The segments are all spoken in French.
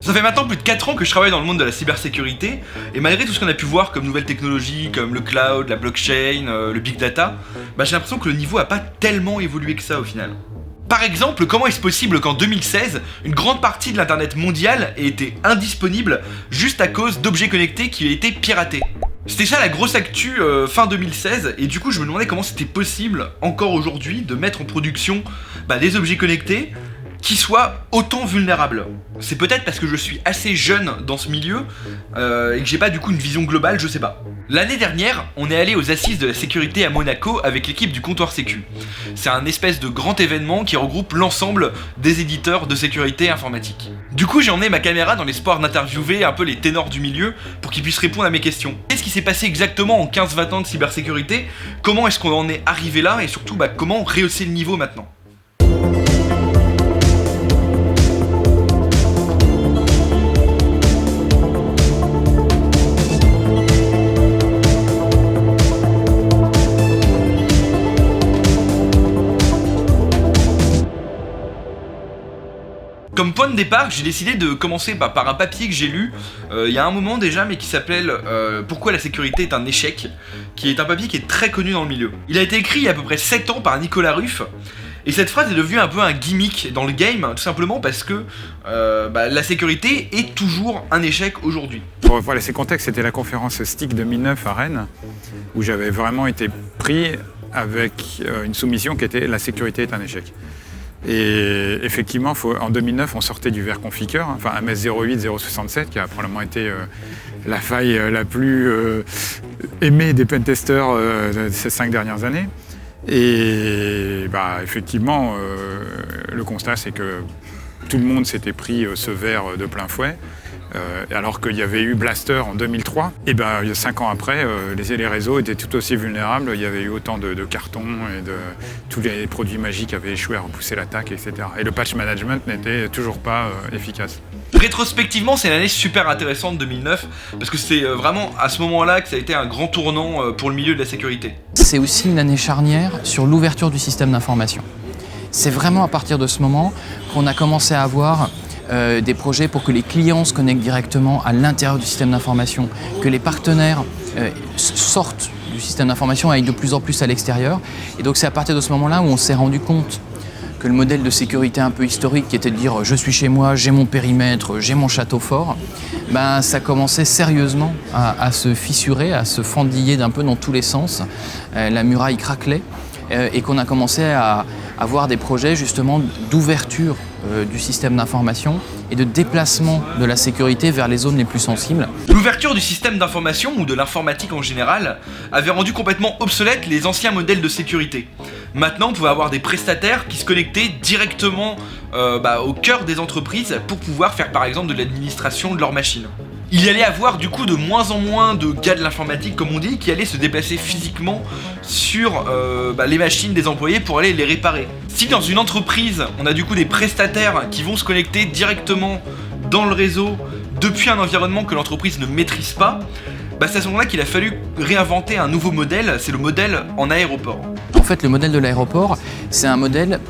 Ça fait maintenant plus de 4 ans que je travaille dans le monde de la cybersécurité, et malgré tout ce qu'on a pu voir comme nouvelles technologies, comme le cloud, la blockchain, le big data, j'ai l'impression que le niveau a pas tellement évolué que ça au final. Par exemple, comment est-ce possible qu'en 2016, une grande partie de l'internet mondial ait été indisponible juste à cause d'objets connectés qui aient été piratés? C'était ça la grosse actu fin 2016, et du coup je me demandais comment c'était possible, encore aujourd'hui, de mettre en production des objets connectés qui soient autant vulnérables. C'est peut-être parce que je suis assez jeune dans ce milieu et que j'ai pas du coup une vision globale, je sais pas. L'année dernière, on est allé aux assises de la sécurité à Monaco avec l'équipe du Comptoir Sécu. C'est un espèce de grand événement qui regroupe l'ensemble des éditeurs de sécurité informatique. Du coup, j'ai emmené ma caméra dans l'espoir d'interviewer un peu les ténors du milieu pour qu'ils puissent répondre à mes questions. Qu'est-ce qui s'est passé exactement en 15-20 ans de cybersécurité? Comment est-ce qu'on en est arrivé là? Et surtout, comment rehausser le niveau maintenant? Comme point de départ, j'ai décidé de commencer par un papier que j'ai lu il y a un moment déjà, mais qui s'appelle Pourquoi la sécurité est un échec, qui est un papier qui est très connu dans le milieu. Il a été écrit il y a à peu près 7 ans par Nicolas Ruff, et cette phrase est devenue un peu un gimmick dans le game, tout simplement parce que la sécurité est toujours un échec aujourd'hui. Pour voilà ces contextes, c'était la conférence STIC 2009 à Rennes, où j'avais vraiment été pris avec une soumission qui était « La sécurité est un échec ». Et effectivement, en 2009, on sortait du verre Conficker, enfin MS-08-067, qui a probablement été la faille la plus aimée des pentesters de ces 5 dernières années. Et effectivement, le constat, c'est que tout le monde s'était pris ce verre de plein fouet. Alors qu'il y avait eu Blaster en 2003, et 5 ans après, les réseaux étaient tout aussi vulnérables. Il y avait eu autant de cartons et tous les produits magiques avaient échoué à repousser l'attaque, etc. Et le patch management n'était toujours pas efficace. Rétrospectivement, c'est une année super intéressante 2009, parce que c'est vraiment à ce moment-là que ça a été un grand tournant pour le milieu de la sécurité. C'est aussi une année charnière sur l'ouverture du système d'information. C'est vraiment à partir de ce moment qu'on a commencé à avoir des projets pour que les clients se connectent directement à l'intérieur du système d'information, que les partenaires sortent du système d'information et aillent de plus en plus à l'extérieur. Et donc c'est à partir de ce moment-là où on s'est rendu compte que le modèle de sécurité un peu historique qui était de dire je suis chez moi, j'ai mon périmètre, j'ai mon château fort, ça commençait sérieusement à se fissurer, à se fendiller d'un peu dans tous les sens. La muraille craquelait et qu'on a commencé à avoir des projets justement d'ouverture du système d'information et de déplacement de la sécurité vers les zones les plus sensibles. L'ouverture du système d'information ou de l'informatique en général avait rendu complètement obsolètes les anciens modèles de sécurité. Maintenant, on pouvait avoir des prestataires qui se connectaient directement au cœur des entreprises pour pouvoir faire par exemple de l'administration de leurs machines. Il y allait avoir du coup de moins en moins de gars de l'informatique, comme on dit, qui allaient se déplacer physiquement sur les machines des employés pour aller les réparer. Si dans une entreprise, on a du coup des prestataires qui vont se connecter directement dans le réseau depuis un environnement que l'entreprise ne maîtrise pas, c'est à ce moment-là qu'il a fallu réinventer un nouveau modèle, c'est le modèle en aéroport. En fait, le modèle de l'aéroport, c'est un modèle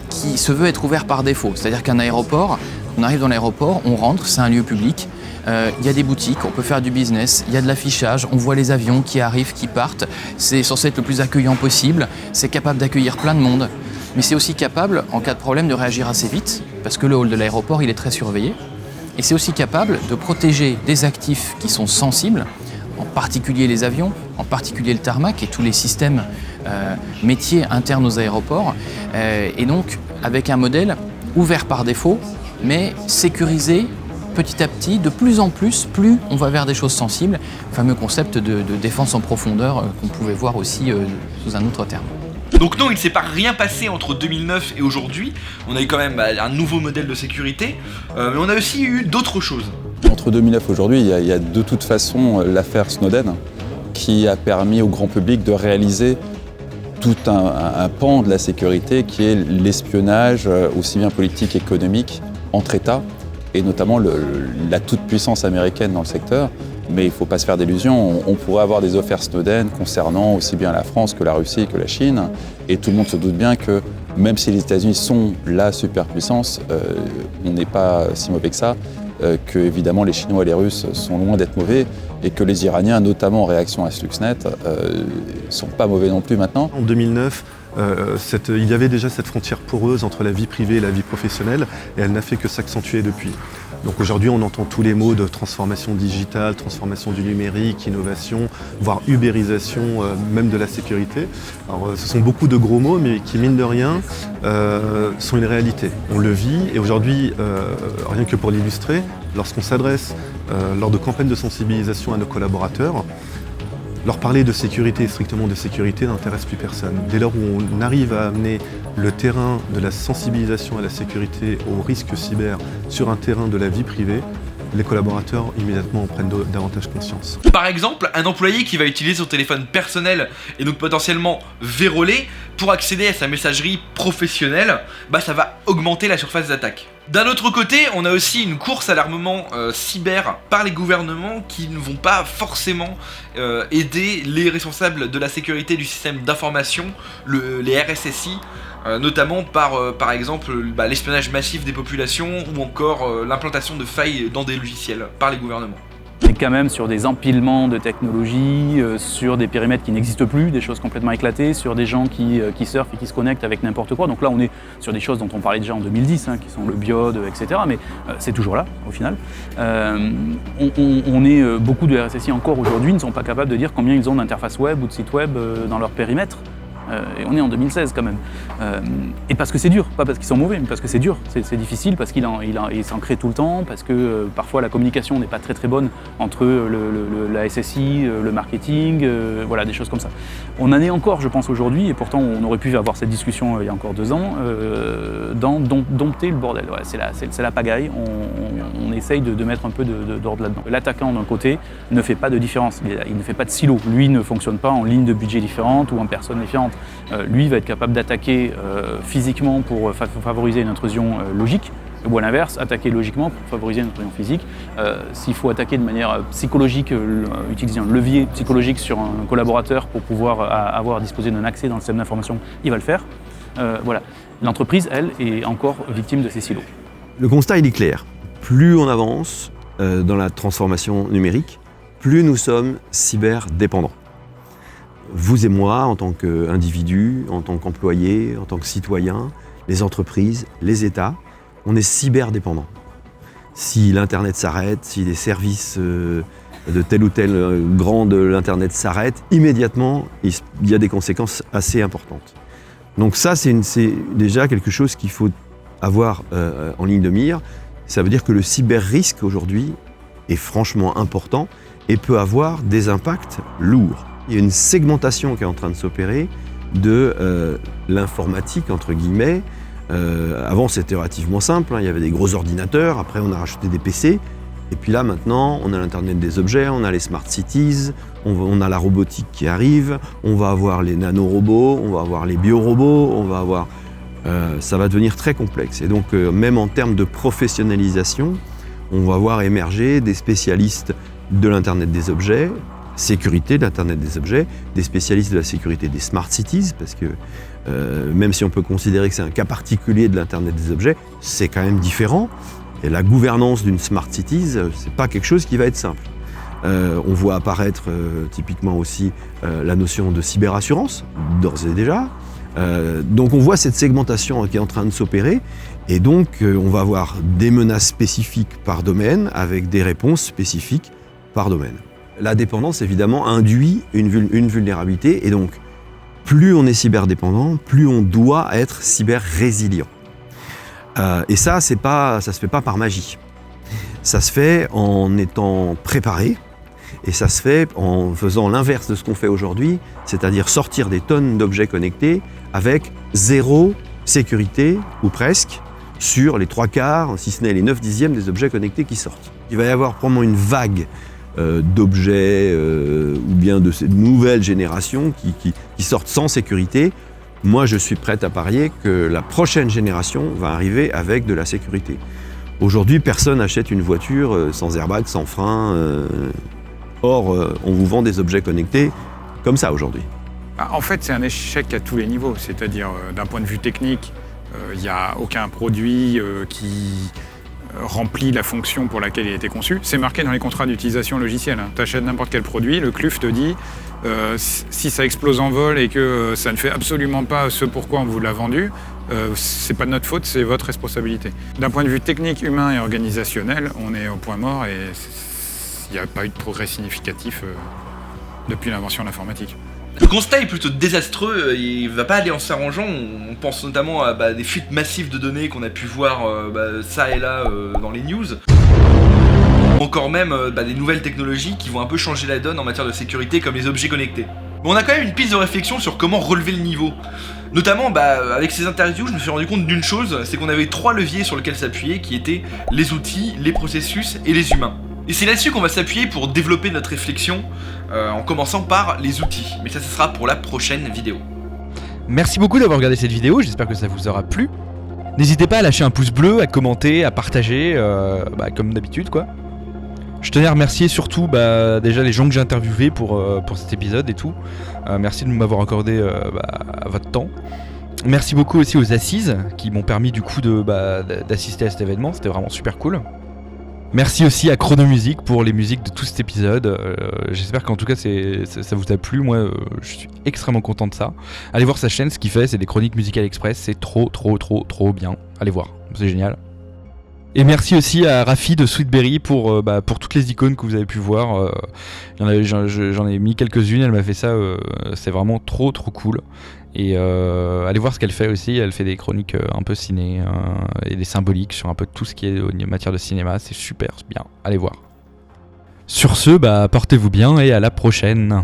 qui se veut être ouvert par défaut. C'est-à-dire qu'un aéroport, on arrive dans l'aéroport, on rentre, c'est un lieu public. Il y a des boutiques, on peut faire du business, il y a de l'affichage, on voit les avions qui arrivent, qui partent. C'est censé être le plus accueillant possible, c'est capable d'accueillir plein de monde. Mais c'est aussi capable, en cas de problème, de réagir assez vite, parce que le hall de l'aéroport, il est très surveillé. Et c'est aussi capable de protéger des actifs qui sont sensibles, en particulier les avions, en particulier le tarmac et tous les systèmes métiers internes aux aéroports. Et donc, avec un modèle ouvert par défaut, mais sécurisé petit à petit, de plus en plus, plus on va vers des choses sensibles, le fameux concept de défense en profondeur qu'on pouvait voir aussi sous un autre terme. Donc non, il ne s'est pas rien passé entre 2009 et aujourd'hui, on a eu quand même un nouveau modèle de sécurité, mais on a aussi eu d'autres choses. Entre 2009 et aujourd'hui, il y a de toute façon l'affaire Snowden qui a permis au grand public de réaliser tout un pan de la sécurité qui est l'espionnage, aussi bien politique qu'économique, entre États, et notamment la toute-puissance américaine dans le secteur. Mais il ne faut pas se faire d'illusions, on pourrait avoir des affaires Snowden concernant aussi bien la France que la Russie que la Chine, et tout le monde se doute bien que même si les États-Unis sont la superpuissance, on n'est pas si mauvais que ça. que évidemment les Chinois et les Russes sont loin d'être mauvais et que les Iraniens, notamment en réaction à Stuxnet, sont pas mauvais non plus maintenant. En 2009, il y avait déjà cette frontière poreuse entre la vie privée et la vie professionnelle et elle n'a fait que s'accentuer depuis. Donc aujourd'hui, on entend tous les mots de transformation digitale, transformation du numérique, innovation, voire ubérisation même de la sécurité. Alors, ce sont beaucoup de gros mots, mais qui, mine de rien, sont une réalité. On le vit et aujourd'hui, rien que pour l'illustrer, lorsqu'on s'adresse lors de campagnes de sensibilisation à nos collaborateurs, leur parler de sécurité, strictement de sécurité, n'intéresse plus personne. Dès lors où on arrive à amener le terrain de la sensibilisation à la sécurité, aux risques cyber, sur un terrain de la vie privée, les collaborateurs immédiatement en prennent davantage conscience. Par exemple, un employé qui va utiliser son téléphone personnel et donc potentiellement vérolé pour accéder à sa messagerie professionnelle, ça va augmenter la surface d'attaque. D'un autre côté, on a aussi une course à l'armement cyber par les gouvernements qui ne vont pas forcément aider les responsables de la sécurité du système d'information, les RSSI, notamment par exemple l'espionnage massif des populations ou encore l'implantation de failles dans des logiciels par les gouvernements. On est quand même sur des empilements de technologies, sur des périmètres qui n'existent plus, des choses complètement éclatées, sur des gens qui surfent et qui se connectent avec n'importe quoi. Donc là, on est sur des choses dont on parlait déjà en 2010, qui sont le BIOD, etc. Mais c'est toujours là, au final. Beaucoup de RSSI encore aujourd'hui ne sont pas capables de dire combien ils ont d'interfaces web ou de sites web dans leur périmètre. Et on est en 2016 quand même. Et parce que c'est dur, pas parce qu'ils sont mauvais, mais parce que c'est dur, c'est difficile, parce qu'il s'en crée tout le temps, parce que parfois la communication n'est pas très très bonne entre la SSI, le marketing, voilà, des choses comme ça. On en est encore, je pense, aujourd'hui, et pourtant on aurait pu avoir cette discussion il y a encore 2 ans, dans dompter le bordel. Ouais, c'est la pagaille, on essaye de mettre un peu d'ordre là-dedans. L'attaquant d'un côté ne fait pas de différence, il ne fait pas de silo. Lui ne fonctionne pas en ligne de budget différente ou en personne différente. Lui va être capable d'attaquer physiquement pour favoriser une intrusion logique, ou à l'inverse, attaquer logiquement pour favoriser une intrusion physique. S'il faut attaquer de manière psychologique, utiliser un levier psychologique sur un collaborateur pour pouvoir disposer d'un accès dans le système d'information, il va le faire. Voilà. L'entreprise, elle, est encore victime de ces silos. Le constat, il est clair. Plus on avance dans la transformation numérique, plus nous sommes cyberdépendants. Vous et moi, en tant qu'individus, en tant qu'employés, en tant que citoyens, les entreprises, les États, on est cyberdépendants. Si l'Internet s'arrête, si les services de tel ou tel grand de l'Internet s'arrêtent, immédiatement, il y a des conséquences assez importantes. Donc ça, c'est déjà quelque chose qu'il faut avoir en ligne de mire. Ça veut dire que le cyber-risque aujourd'hui est franchement important et peut avoir des impacts lourds. Il y a une segmentation qui est en train de s'opérer de l'informatique, entre guillemets. Avant, c'était relativement simple, il y avait des gros ordinateurs, après on a rajouté des PC, et puis là, maintenant, on a l'Internet des objets, on a les smart cities, on a la robotique qui arrive, on va avoir les nanorobots, on va avoir les biorobots, on va avoir... ça va devenir très complexe. Et donc, même en termes de professionnalisation, on va voir émerger des spécialistes de l'Internet des objets, sécurité de l'Internet des objets, des spécialistes de la sécurité des smart cities, parce que même si on peut considérer que c'est un cas particulier de l'Internet des objets, c'est quand même différent. Et la gouvernance d'une smart cities, c'est pas quelque chose qui va être simple. On voit apparaître typiquement aussi la notion de cyberassurance, d'ores et déjà. Donc on voit cette segmentation qui est en train de s'opérer, et donc on va avoir des menaces spécifiques par domaine, avec des réponses spécifiques par domaine. La dépendance, évidemment, induit une vulnérabilité, et donc plus on est cyberdépendant, plus on doit être cyber-résilient. Et ça se fait pas par magie. Ça se fait en étant préparé, et ça se fait en faisant l'inverse de ce qu'on fait aujourd'hui, c'est-à-dire sortir des tonnes d'objets connectés avec 0 sécurité, ou presque, sur les 3/4, si ce n'est les 9/10 des objets connectés qui sortent. Il va y avoir probablement une vague d'objets ou bien de ces nouvelles générations qui sortent sans sécurité. Moi, je suis prêt à parier que la prochaine génération va arriver avec de la sécurité. Aujourd'hui, personne n'achète une voiture sans airbag, sans frein. Or, on vous vend des objets connectés comme ça aujourd'hui. En fait, c'est un échec à tous les niveaux. C'est-à-dire, d'un point de vue technique, il n'y a aucun produit qui remplit la fonction pour laquelle il a été conçu. C'est marqué dans les contrats d'utilisation logicielle. Tu achètes n'importe quel produit, le CLUF te dit si ça explose en vol et que ça ne fait absolument pas ce pourquoi on vous l'a vendu, c'est pas de notre faute, c'est votre responsabilité. D'un point de vue technique, humain et organisationnel, on est au point mort et il n'y a pas eu de progrès significatif depuis l'invention de l'informatique. Le constat est plutôt désastreux, il va pas aller en s'arrangeant, on pense notamment à des fuites massives de données qu'on a pu voir ça et là dans les news. Encore même des nouvelles technologies qui vont un peu changer la donne en matière de sécurité comme les objets connectés. Mais on a quand même une piste de réflexion sur comment relever le niveau. Notamment avec ces interviews, je me suis rendu compte d'une chose, c'est qu'on avait 3 leviers sur lesquels s'appuyer qui étaient les outils, les processus et les humains. Et c'est là-dessus qu'on va s'appuyer pour développer notre réflexion en commençant par les outils. Mais ça sera pour la prochaine vidéo. Merci beaucoup d'avoir regardé cette vidéo, j'espère que ça vous aura plu. N'hésitez pas à lâcher un pouce bleu, à commenter, à partager, comme d'habitude quoi. Je tenais à remercier surtout déjà les gens que j'ai interviewés pour cet épisode et tout. Merci de m'avoir accordé votre temps. Merci beaucoup aussi aux assises qui m'ont permis du coup d'assister à cet événement, c'était vraiment super cool. Merci aussi à Chronomusique pour les musiques de tout cet épisode. J'espère qu'en tout cas ça vous a plu. Moi, je suis extrêmement content de ça. Allez voir sa chaîne, ce qu'il fait, c'est des chroniques musicales express. C'est trop bien. Allez voir, c'est génial. Et merci aussi à Rafi de Sweetberry pour toutes les icônes que vous avez pu voir. J'en ai mis quelques-unes, elle m'a fait ça. C'est vraiment trop cool. Et allez voir ce qu'elle fait aussi, elle fait des chroniques un peu ciné et des symboliques sur un peu tout ce qui est en matière de cinéma, c'est super bien, allez voir. Sur ce, portez-vous bien et à la prochaine.